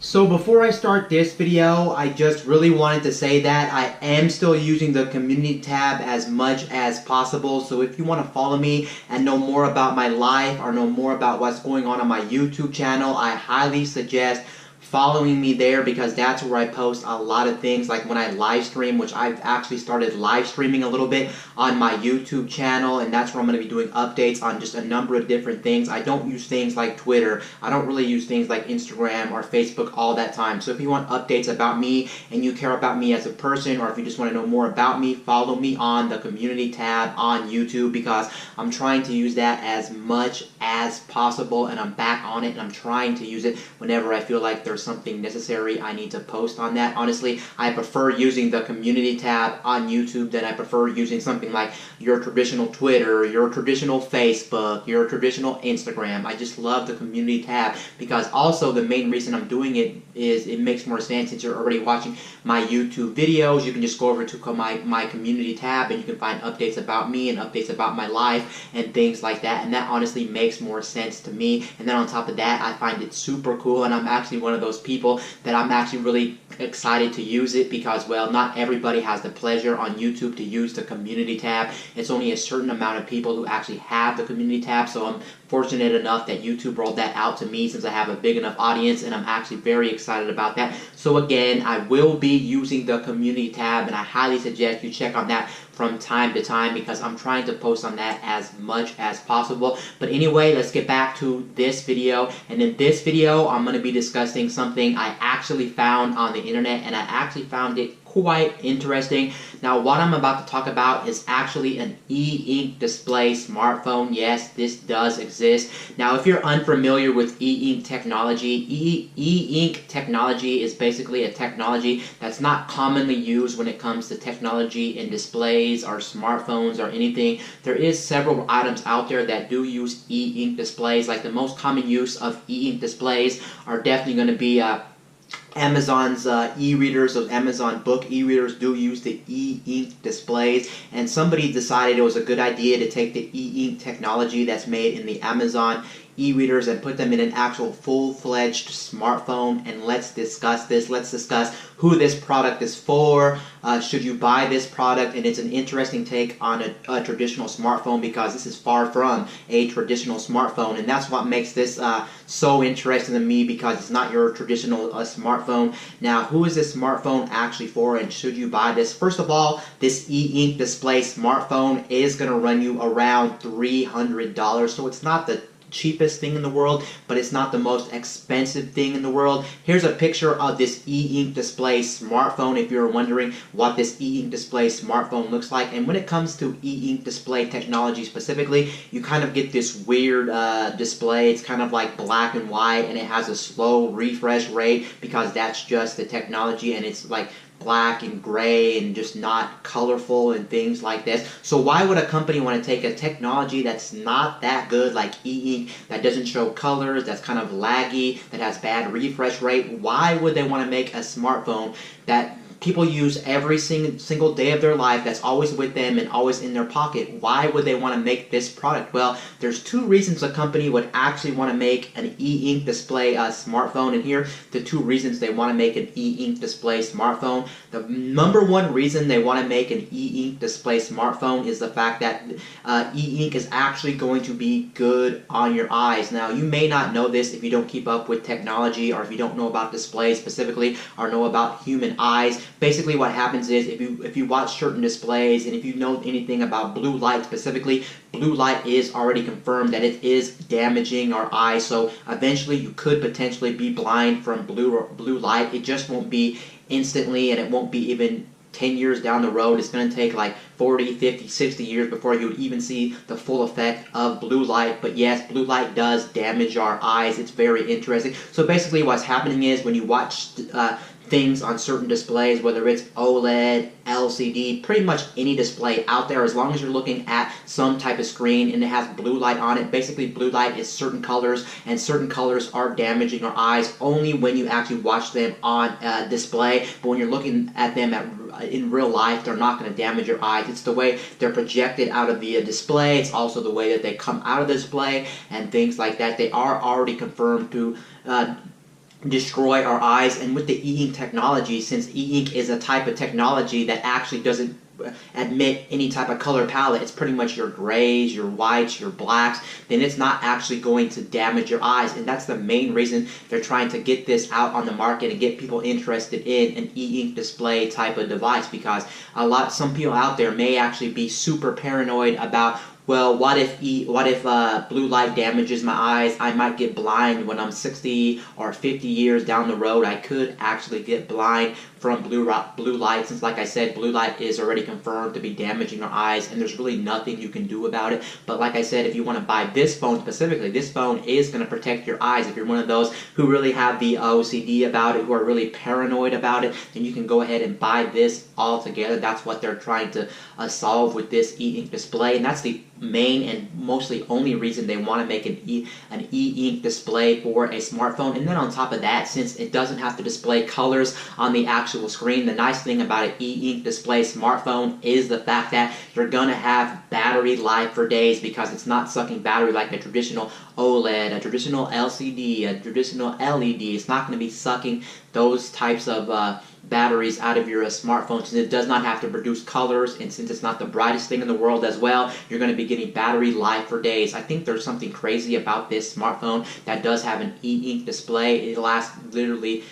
So before I start this video, I just really wanted to say that I am still using the community tab as much as possible. So if you want to follow me and know more about my life or know more about what's going on my YouTube channel, I highly suggest following me there, because that's where I post a lot of things, like when I live stream, which I've actually started live streaming a little bit on my YouTube channel, and that's where I'm going to be doing updates on just a number of different things. I don't use things like Twitter. I don't really use things like Instagram or Facebook all that time. So if you want updates about me and you care about me as a person, or if you just want to know more about me, follow me on the community tab on YouTube, because I'm trying to use that as much as possible, and I'm back on it, and I'm trying to use it whenever I feel like there's something necessary I need to post on that. Honestly, I prefer using the community tab on YouTube than I prefer using something like your traditional Twitter, your traditional Facebook, your traditional Instagram. I just love the community tab, because also the main reason I'm doing it is it makes more sense since you're already watching my YouTube videos. You can just go over to my community tab and you can find updates about me and updates about my life and things like that, and that honestly makes more sense to me. And then on top of that, I find it super cool, and I'm actually one of those people that I'm actually really excited to use it, because, well, not everybody has the pleasure on YouTube to use the community tab. It's only a certain amount of people who actually have the community tab, so I'm fortunate enough that YouTube rolled that out to me since I have a big enough audience, and I'm actually very excited about that. So again, I will be using the community tab, and I highly suggest you check on that from time to time, because I'm trying to post on that as much as possible. But anyway, let's get back to this video. And in this video, I'm going to be discussing something I actually found on the internet, and I actually found it quite interesting. Now, what I'm about to talk about is actually an e-ink display smartphone. Yes, this does exist. Now, if you're unfamiliar with e-ink technology, e-ink technology is basically a technology that's not commonly used when it comes to technology in displays or smartphones or anything. There is several items out there that do use e-ink displays. Like the most common use of e-ink displays are definitely going to be Amazon's e-readers. Those Amazon book e-readers do use the e-ink displays, and somebody decided it was a good idea to take the e-ink technology that's made in the Amazon e-readers and put them in an actual full-fledged smartphone. And let's discuss this. Let's discuss who this product is for. Should you buy this product? And it's an interesting take on a traditional smartphone, because this is far from a traditional smartphone, and that's what makes this so interesting to me, because it's not your traditional smartphone. Now, who is this smartphone actually for, and should you buy this? First of all, this e-ink display smartphone is going to run you around $300, so it's not the cheapest thing in the world, but it's not the most expensive thing in the world. Here's a picture of this e-ink display smartphone, if you're wondering what this e-ink display smartphone looks like. And when it comes to e-ink display technology specifically, you kind of get this weird display. It's kind of like black and white, and it has a slow refresh rate, because that's just the technology, and it's like black and gray and just not colorful and things like this. So why would a company want to take a technology that's not that good, like e-ink, that doesn't show colors, that's kind of laggy, that has bad refresh rate? Why would they want to make a smartphone that people use every single day of their life, that's always with them and always in their pocket? Why would they want to make this product? Well, there's two reasons a company would actually want to make an e-ink display smartphone, and here the two reasons they want to make an e-ink display smartphone. The number one reason they want to make an e-ink display smartphone is the fact that e-ink is actually going to be good on your eyes. Now, you may not know this if you don't keep up with technology, or if you don't know about displays specifically, or know about human eyes. Basically, what happens is if you watch certain displays, and if you know anything about blue light specifically, blue light is already confirmed that it is damaging our eyes. So eventually you could potentially be blind from blue light. It just won't be instantly, and it won't be even 10 years down the road. It's going to take like 40, 50, 60 years before you would even see the full effect of blue light. But yes, blue light does damage our eyes. It's very interesting. So basically what's happening is when you watch things on certain displays, whether it's OLED, LCD, pretty much any display out there, as long as you're looking at some type of screen and it has blue light on it, basically blue light is certain colors, and certain colors are damaging our eyes only when you actually watch them on display. But when you're looking at them in real life, they're not going to damage your eyes. It's the way they're projected out of the display. It's also the way that they come out of the display and things like that. They are already confirmed to destroy our eyes. And with the e-ink technology, since e-ink is a type of technology that actually doesn't admit any type of color palette, it's pretty much your grays, your whites, your blacks, then it's not actually going to damage your eyes. And that's the main reason they're trying to get this out on the market and get people interested in an e-ink display type of device, because some people out there may actually be super paranoid about, well, what if blue light damages my eyes? I might get blind when I'm 60 or 50 years down the road. I could actually get blind from blue light, since, like I said, blue light is already confirmed to be damaging our eyes, and there's really nothing you can do about it. But like I said, if you want to buy this phone specifically, this phone is going to protect your eyes. If you're one of those who really have the OCD about it, who are really paranoid about it, then you can go ahead and buy this altogether. That's what they're trying to solve with this e-ink display, and that's the main and mostly only reason they want to make an e-ink display for a smartphone. And then on top of that, since it doesn't have to display colors on the actual screen, the nice thing about an e-ink display smartphone is the fact that you're gonna have battery life for days, because it's not sucking battery like a traditional OLED, a traditional LCD, a traditional LED. It's not going to be sucking those types of batteries out of your smartphone, since it does not have to produce colors, and since it's not the brightest thing in the world as well, you're going to be getting battery life for days. I think there's something crazy about this smartphone that does have an e-ink display. It lasts literally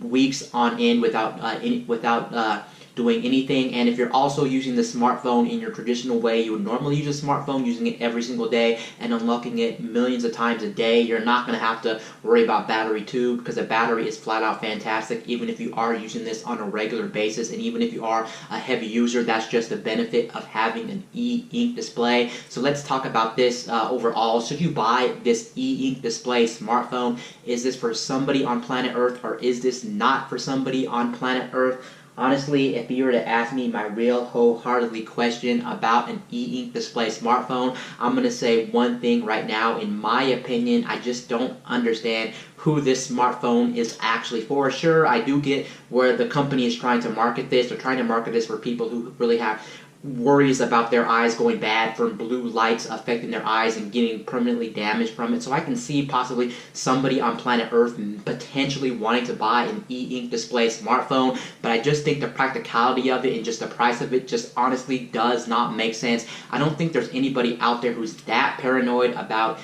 weeks on end without doing anything. And if you're also using the smartphone in your traditional way, you would normally use a smartphone, using it every single day and unlocking it millions of times a day, you're not going to have to worry about battery too, because the battery is flat out fantastic, even if you are using this on a regular basis. And even if you are a heavy user, that's just the benefit of having an e-ink display. So let's talk about this overall. Should you buy this e-ink display smartphone? Is this for somebody on planet Earth, or is this not for somebody on planet Earth? Honestly, if you were to ask me my real wholeheartedly question about an e-ink display smartphone, I'm going to say one thing right now. In my opinion, I just don't understand who this smartphone is actually for. Sure, I do get where the company is trying to market this. They're trying to market this for people who really have worries about their eyes going bad from blue lights affecting their eyes and getting permanently damaged from it. So I can see possibly somebody on planet Earth potentially wanting to buy an e-ink display smartphone, but I just think the practicality of it and just the price of it just honestly does not make sense. I don't think there's anybody out there who's that paranoid about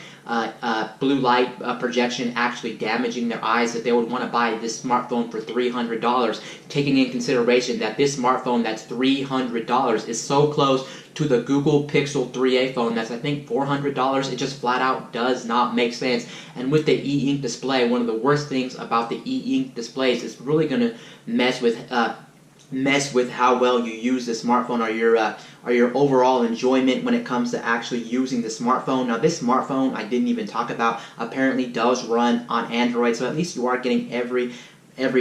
blue light projection actually damaging their eyes that they would want to buy this smartphone for $300, taking in consideration that this smartphone that's $300 is so close to the Google Pixel 3a phone that's, I think, $400. It just flat out does not make sense. And with the e-ink display, one of the worst things about the e-ink displays is really going to mess with how well you use the smartphone, or your overall enjoyment when it comes to actually using the smartphone. Now, this smartphone I didn't even talk about apparently does run on Android, so at least you are getting every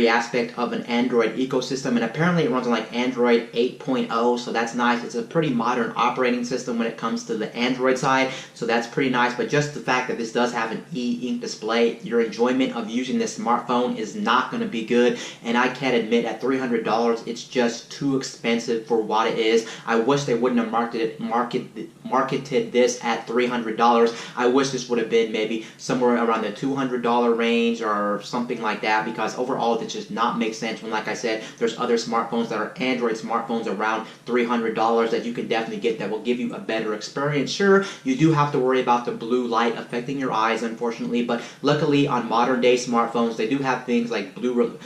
aspect of an Android ecosystem, and apparently it runs on like Android 8.0, so that's nice. It's a pretty modern operating system when it comes to the Android side, so that's pretty nice. But just the fact that this does have an e-ink display, your enjoyment of using this smartphone is not going to be good, and I can't admit at $300 it's just too expensive for what it is. I wish they wouldn't have marketed this at $300. I wish this would have been maybe somewhere around the $200 range or something like that, because overall it just not make sense when, like I said, there's other smartphones that are Android smartphones around $300 that you can definitely get that will give you a better experience. Sure, you do have to worry about the blue light affecting your eyes, unfortunately, but luckily on modern day smartphones they do have things like blue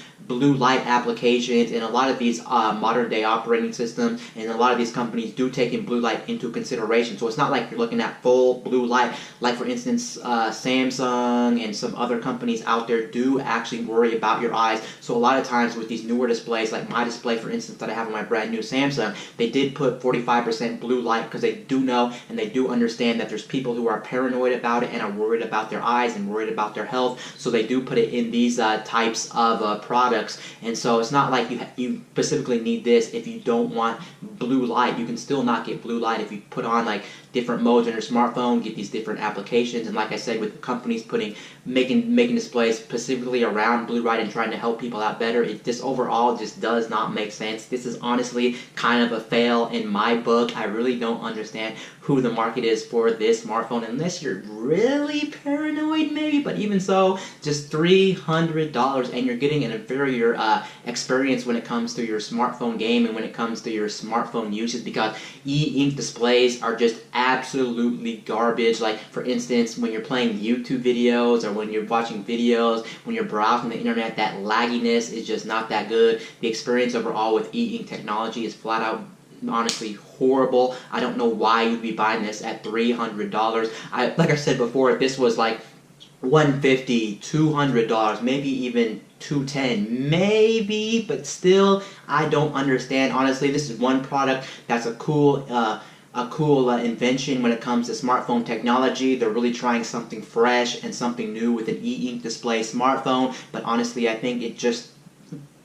light applications, and a lot of these modern day operating systems and a lot of these companies do take in blue light into consideration. So it's not like you're looking at full blue light, like for instance Samsung and some other companies out there do actually worry about your eyes. So a lot of times with these newer displays, like my display for instance that I have on my brand new Samsung, they did put 45% blue light because they do know and they do understand that there's people who are paranoid about it and are worried about their eyes and worried about their health, so they do put it in these types of products. And so it's not like you specifically need this if you don't want blue light. You can still not get blue light if you put on like different modes on your smartphone, get these different applications, and like I said, with companies making displays specifically around blue light and trying to help people out better, it just overall just does not make sense. This is honestly kind of a fail in my book. I really don't understand who the market is for this smartphone, unless you're really paranoid maybe, but even so, just $300, and you're getting an inferior experience when it comes to your smartphone game and when it comes to your smartphone usage, because e-ink displays are just absolutely garbage. Like, for instance, when you're playing YouTube videos or when you're watching videos, when you're browsing the internet, that lagginess is just not that good. The experience overall with e-ink technology is flat out honestly horrible. I don't know why you'd be buying this at $300. Like I said before, if this was like $150, $200, maybe even $210, maybe, but still, I don't understand. Honestly, this is one product that's a cool invention when it comes to smartphone technology. They're really trying something fresh and something new with an e-ink display smartphone, but honestly, I think it just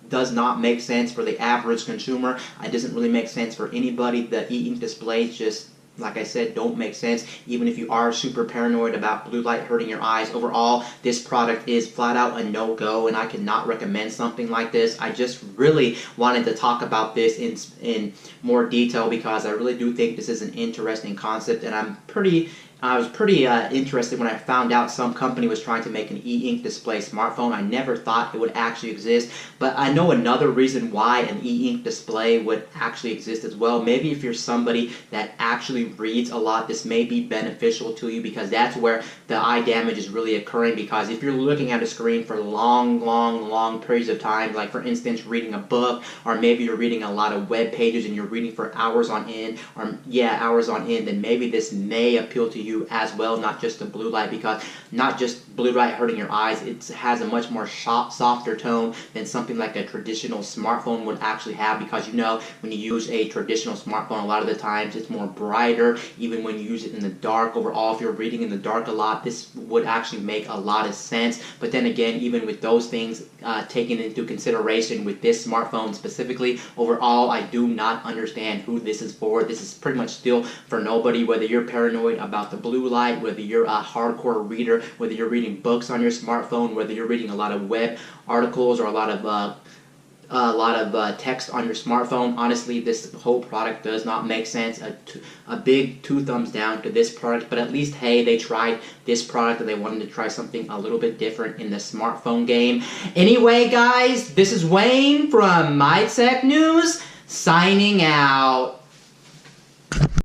does not make sense for the average consumer. It doesn't really make sense for anybody. The e-ink displays just, like I said, don't make sense, even if you are super paranoid about blue light hurting your eyes. Overall, this product is flat out a no-go, and I cannot recommend something like this. I just really wanted to talk about this in more detail because I really do think this is an interesting concept, and I was pretty interested when I found out some company was trying to make an e-ink display smartphone. I never thought it would actually exist, but I know another reason why an e-ink display would actually exist as well. Maybe if you're somebody that actually reads a lot, this may be beneficial to you, because that's where the eye damage is really occurring. Because if you're looking at a screen for long periods of time, like for instance reading a book, or maybe you're reading a lot of web pages and you're reading for hours on end, then maybe this may appeal to you as well, not just the blue light, because not just blue light hurting your eyes, it has a much more softer tone than something like a traditional smartphone would actually have, because you know when you use a traditional smartphone, a lot of the times it's more brighter, even when you use it in the dark. Overall, if you're reading in the dark a lot, this would actually make a lot of sense. But then again, even with those things taken into consideration with this smartphone specifically, overall, I do not understand who this is for. This is pretty much still for nobody, whether you're paranoid about the blue light, whether you're a hardcore reader, whether you're reading books on your smartphone, whether you're reading a lot of web articles or a lot of text on your smartphone. Honestly, this whole product does not make sense. A big 2 thumbs down to this product, but at least, hey, they tried this product and they wanted to try something a little bit different in the smartphone game. Anyway, guys, this is Wayne from MyTech News, signing out.